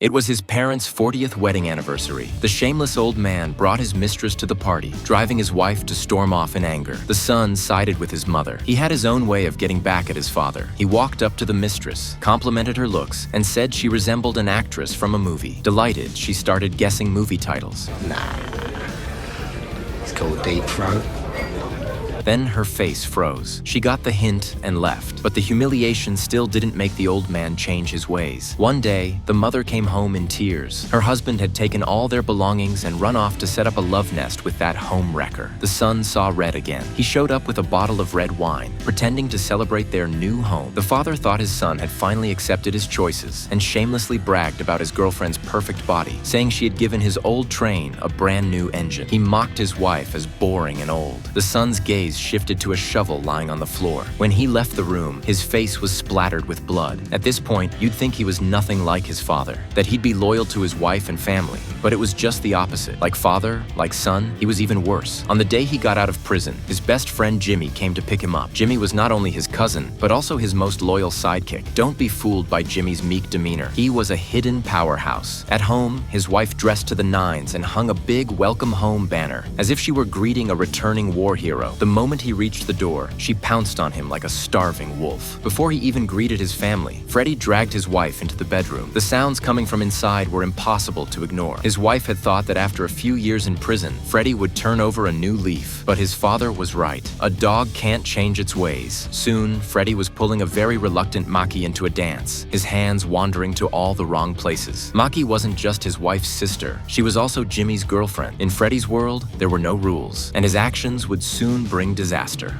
It was his parents' 40th wedding anniversary. The shameless old man brought his mistress to the party, driving his wife to storm off in anger. The son sided with his mother. He had his own way of getting back at his father. He walked up to the mistress, complimented her looks, and said she resembled an actress from a movie. Delighted, she started guessing movie titles. Nah, it's called Deep Throat. Then her face froze. She got the hint and left, but the humiliation still didn't make the old man change his ways. One day, the mother came home in tears. Her husband had taken all their belongings and run off to set up a love nest with that home wrecker. The son saw red again. He showed up with a bottle of red wine, pretending to celebrate their new home. The father thought his son had finally accepted his choices and shamelessly bragged about his girlfriend's perfect body, saying she had given his old train a brand new engine. He mocked his wife as boring and old. The son's gaze shifted to a shovel lying on the floor. When he left the room, his face was splattered with blood. At this point, you'd think he was nothing like his father, that he'd be loyal to his wife and family. But it was just the opposite. Like father, like son, he was even worse. On the day he got out of prison, his best friend Jimmy came to pick him up. Jimmy was not only his cousin, but also his most loyal sidekick. Don't be fooled by Jimmy's meek demeanor. He was a hidden powerhouse. At home, his wife dressed to the nines and hung a big welcome home banner, as if she were greeting a returning war hero. The moment he reached the door, she pounced on him like a starving wolf. Before he even greeted his family, Freddie dragged his wife into the bedroom. The sounds coming from inside were impossible to ignore. His wife had thought that after a few years in prison, Freddie would turn over a new leaf. But his father was right. A dog can't change its ways. Soon, Freddie was pulling a very reluctant Maki into a dance, his hands wandering to all the wrong places. Maki wasn't just his wife's sister. She was also Jimmy's girlfriend. In Freddie's world, there were no rules, and his actions would soon bring disaster.